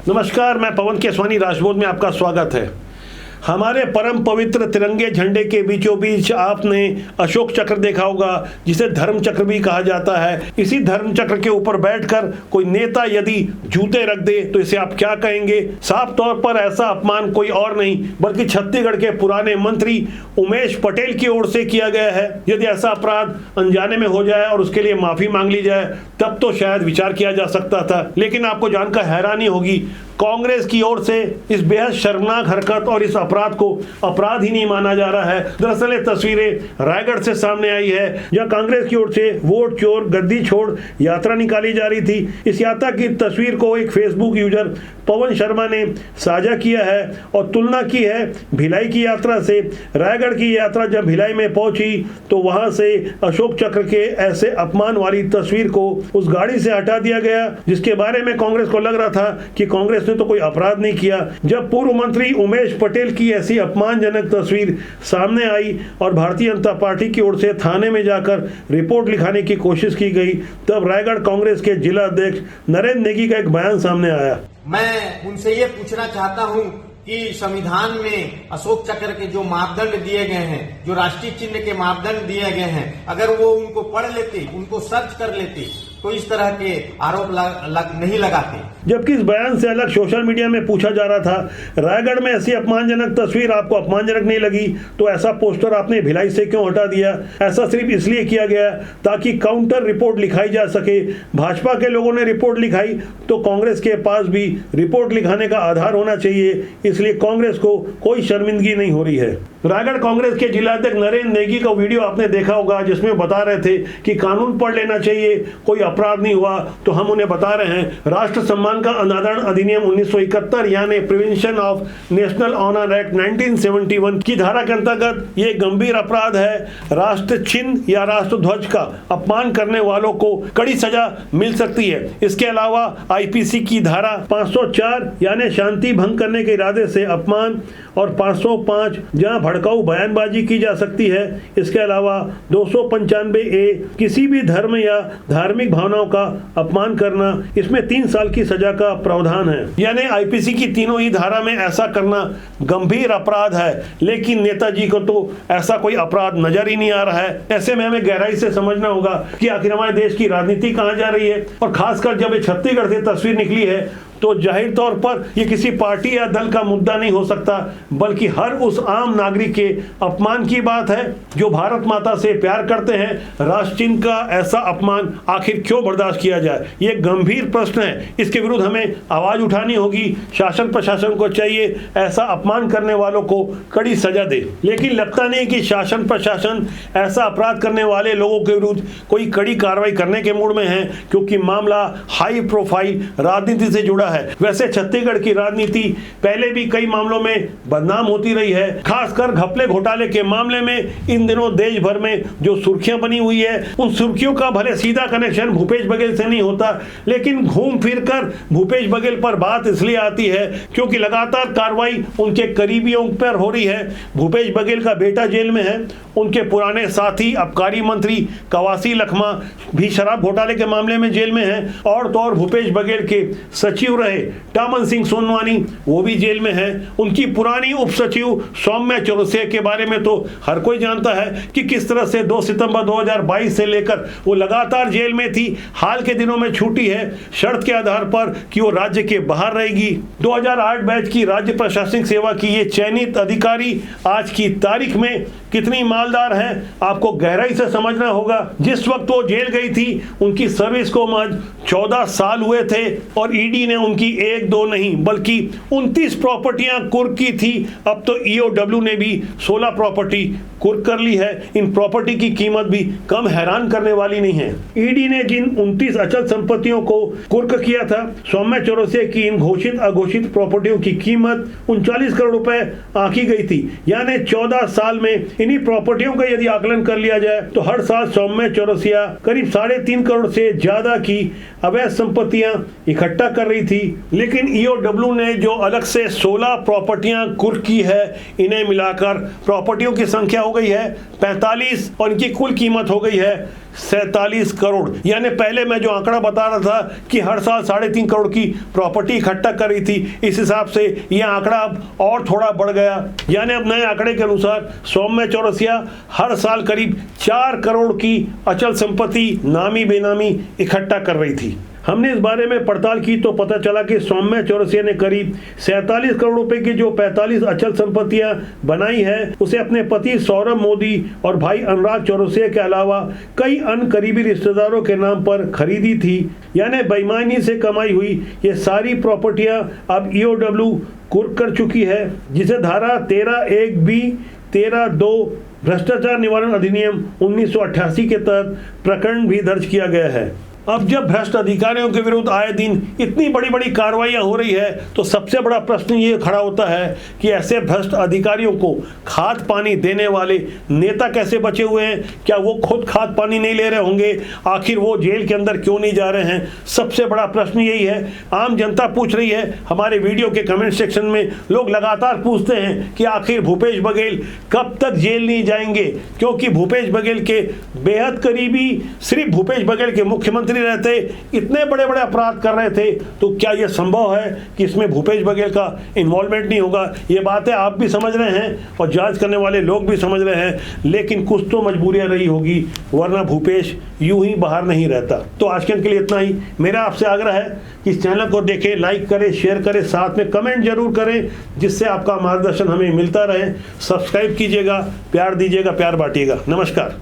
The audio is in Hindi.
नमस्कार, मैं पवन केसवानी राजभोज में आपका स्वागत है। हमारे परम पवित्र तिरंगे झंडे के बीचों बीच आपने अशोक चक्र देखा होगा, जिसे धर्म चक्र भी कहा जाता है। इसी धर्म चक्र के ऊपर बैठकर कोई नेता यदि जूते रख दे तो इसे आप क्या कहेंगे? साफ तौर पर ऐसा अपमान कोई और नहीं बल्कि छत्तीसगढ़ के पुराने मंत्री उमेश पटेल की ओर से किया गया है। यदि ऐसा अपराध अनजाने में हो जाए और उसके लिए माफी मांग ली जाए तब तो शायद विचार किया जा सकता था, लेकिन आपको जानकर हैरानी होगी, कांग्रेस की ओर से इस बेहद शर्मनाक हरकत और इस अपराध को अपराध ही नहीं माना जा रहा है। दरअसल ये तस्वीरें रायगढ़ से सामने आई है, जहां कांग्रेस की ओर से वोट चोर गद्दी छोड़ यात्रा निकाली जा रही थी। इस यात्रा की तस्वीर को एक फेसबुक यूजर पवन शर्मा ने साझा किया है और तुलना की है भिलाई की यात्रा से। रायगढ़ की यात्रा जब भिलाई में पहुंची तो वहां से अशोक चक्र के ऐसे अपमान वाली तस्वीर को उस गाड़ी से हटा दिया गया, जिसके बारे में कांग्रेस को लग रहा था कि कांग्रेस ने तो कोई अपराध नहीं किया। जब पूर्व मंत्री उमेश पटेल की ऐसी अपमानजनक तस्वीर सामने आई और भारतीय जनता पार्टी की ओर से थाने में जाकर रिपोर्ट लिखाने की कोशिश की गई, तब रायगढ़ कांग्रेस के जिला अध्यक्ष नरेंद्र नेगी का एक बयान सामने आया। मैं उनसे ये पूछना चाहता हूं कि संविधान में अशोक चक्र के जो मापदंड दिए गए हैं, जो राष्ट्रीय चिन्ह के मापदंड दिए गए हैं, अगर वो उनको पढ़ लेते, उनको सर्च कर लेते तो इस तरह के आरोप नहीं लगाते। जबकि इस बयान से अलग सोशल मीडिया में पूछा जा रहा था, रायगढ़ में ऐसी अपमानजनक तस्वीर आपको अपमानजनक नहीं लगी तो ऐसा पोस्टर आपने भिलाई से क्यों हटा दिया? ऐसा सिर्फ इसलिए किया गया ताकि काउंटर रिपोर्ट लिखाई जा सके। भाजपा के लोगों ने रिपोर्ट लिखाई तो कांग्रेस के पास भी रिपोर्ट लिखाने का आधार होना चाहिए, इसलिए कांग्रेस को कोई शर्मिंदगी नहीं हो रही है। रायगढ़ कांग्रेस के जिलाध्यक्ष नरेंद्र नेगी का वीडियो आपने देखा होगा, जिसमें बता रहे थे कि कानून पढ़ लेना चाहिए, कोई अपराध नहीं हुआ। तो हम उन्हें बता रहे हैं, राष्ट्र सम्मान का अनादरण अधिनियम 1971 यानी prevention of national honour act 1971 की धारा के अंतर्गत ये गंभीर अपराध है। राष्ट्र चिन्ह या राष्ट्र ध्वज का अपमान करने वालों को कड़ी सजा मिल सकती है। इसके अलावा आईपीसी की धारा 504 यानी शांति भंग करने के इरादे से अपमान और 505 जहां भड़काऊ बयानबाजी की जा सकती है। इसके अलावा 295A किसी भी धर्म या धार्मिक भावनाओं का अपमान करना, इसमें 3 साल की सजा का प्रावधान है। यानी आईपीसी की तीनों ही धारा में ऐसा करना गंभीर अपराध है, लेकिन नेताजी को तो ऐसा कोई अपराध नजर ही नहीं आ रहा है। ऐसे में हमें गहराई से समझना होगा कि आखिर हमारे देश की राजनीति कहां जा रही है। और खासकर जब ये छत्तीसगढ़ से तस्वीर निकली है तो जाहिर तौर पर यह किसी पार्टी या दल का मुद्दा नहीं हो सकता, बल्कि हर उस आम नागरिक के अपमान की बात है जो भारत माता से प्यार करते हैं। राष्ट्र चिन्ह का ऐसा अपमान आखिर क्यों बर्दाश्त किया जाए? ये गंभीर प्रश्न है, इसके विरुद्ध हमें आवाज उठानी होगी। शासन प्रशासन को चाहिए ऐसा अपमान करने वालों को कड़ी सजा दे, लेकिन लगता नहीं कि शासन प्रशासन ऐसा अपराध करने वाले लोगों के विरुद्ध कोई कड़ी कार्रवाई करने के मूड में है, क्योंकि मामला हाई प्रोफाइल राजनीति से जुड़ा है। वैसे छत्तीसगढ़ की राजनीति पहले भी कई मामलों में बदनाम होती रही है, खासकर घपले घोटाले के मामले में इन दिनों देश भर में जो सुर्खियां बनी हुई है, उन सुर्खियों का भले सीधा कनेक्शन भूपेश बघेल से नहीं होता, लेकिन घूम फिरकर भूपेश बघेल पर बात इसलिए आती है क्योंकि लगातार कार्रवाई उनके करीबियों पर हो रही है। भूपेश बघेल का बेटा जेल में है, उनके पुराने साथी आबकारी मंत्री कवासी लखमा भी शराब घोटाले के मामले में जेल में है, और तो और भूपेश बघेल के सचिव रहे टामन सिंह सोनवानी वो भी जेल में है। उनकी पुरानी उप सचिव सौम्या चौरसिया के बारे में तो हर कोई जानता है कि किस तरह से 2 सितंबर 2022 से लेकर वो लगातार जेल में थी। हाल के दिनों में छूटी है शर्त के आधार पर कि वो राज्य के बाहर रहेगी। 2008 बैच की राज्य प्रशासनिक सेवा की ये चयनित अधिकारी आज की तारीख में कितनी मालदार है, आपको गहराई से समझना होगा। जिस वक्त वो जेल गई थी उनकी सर्विस को महज 14 साल हुए थे और ईडी ने उनकी 1-2 नहीं बल्कि 29 प्रॉपर्टियां कुर्क की थी। अब तो ईओडब्ल्यू ने भी 16 प्रॉपर्टी कुर्क कर ली है। इन प्रॉपर्टी की कीमत भी कम हैरान करने वाली नहीं है। ईडी ने जिन 29 अचल संपत्तियों को कुर्क किया था, सौम्या चौरसिया की इन घोषित अघोषित प्रॉपर्टियों की कीमत 39 करोड़ रुपए आंकी गई थी। यानी 14 साल में इन्हीं प्रॉपर्टियों का यदि आकलन कर लिया जाए तो हर साल सौम्या चौरसिया करीब 3.5 करोड़ से ज्यादा की अवैध संपत्तियां इकट्ठा कर रही थी। थी, लेकिन ईओडब्ल्यू ने जो अलग से 16 प्रॉपर्टियां कुर्क की है, इन्हें मिलाकर प्रॉपर्टियों की संख्या हो गई है 45 और इनकी कुल कीमत हो गई है 47 करोड़। यानी पहले मैं जो आंकड़ा बता रहा था कि हर साल 3.5 करोड़ की प्रॉपर्टी इकट्ठा कर रही थी, इस हिसाब से यह आंकड़ा अब और थोड़ा बढ़ गया। यानी अब नए आंकड़े के अनुसार सौम्य चौरसिया हर साल करीब 4 करोड़ की अचल संपत्ति नामी बेनामी इकट्ठा कर रही थी। हमने इस बारे में पड़ताल की तो पता चला कि सौम्य चौरसिया ने करीब 47 करोड़ रुपए की जो 45 अचल संपत्तियां बनाई है, उसे अपने पति सौरभ मोदी और भाई अनुराग चौरसिया के अलावा कई अन्य करीबी रिश्तेदारों के नाम पर खरीदी थी। यानी बेईमानी से कमाई हुई ये सारी प्रॉपर्टियां अब ईओडब्ल्यू कुर्क कर चुकी है, जिसे धारा 13(1)(b), 13(2) भ्रष्टाचार निवारण अधिनियम 1988 के तहत प्रकरण भी दर्ज किया गया है। अब जब भ्रष्ट अधिकारियों के विरुद्ध आए दिन इतनी बड़ी बड़ी कार्रवाइयां हो रही है, तो सबसे बड़ा प्रश्न ये खड़ा होता है कि ऐसे भ्रष्ट अधिकारियों को खाद पानी देने वाले नेता कैसे बचे हुए हैं? क्या वो खुद खाद पानी नहीं ले रहे होंगे? आखिर वो जेल के अंदर क्यों नहीं जा रहे हैं? सबसे बड़ा प्रश्न यही है। आम जनता पूछ रही है। हमारे वीडियो के कमेंट सेक्शन में लोग लगातार पूछते हैं कि आखिर भूपेश बघेल कब तक जेल नहीं जाएंगे, क्योंकि भूपेश बघेल के बेहद करीबी सिर्फ भूपेश बघेल के मुख्यमंत्री रहते इतने बड़े बड़े अपराध कर रहे थे, तो क्या यह संभव है कि इसमें भूपेश बघेल का इन्वॉल्वमेंट नहीं होगा? ये बातें आप भी समझ रहे हैं और जांच करने वाले लोग भी समझ रहे हैं, लेकिन कुछ तो मजबूरियां रही होगी, वरना भूपेश यूं ही बाहर नहीं रहता। तो आज के लिए इतना ही। मेरा आपसे आग्रह है कि इस चैनल को देखें, लाइक करें, शेयर करें, साथ में कमेंट जरूर करें, जिससे आपका मार्गदर्शन हमें मिलता रहे। सब्सक्राइब कीजिएगा, प्यार दीजिएगा, प्यार बांटिएगा। नमस्कार।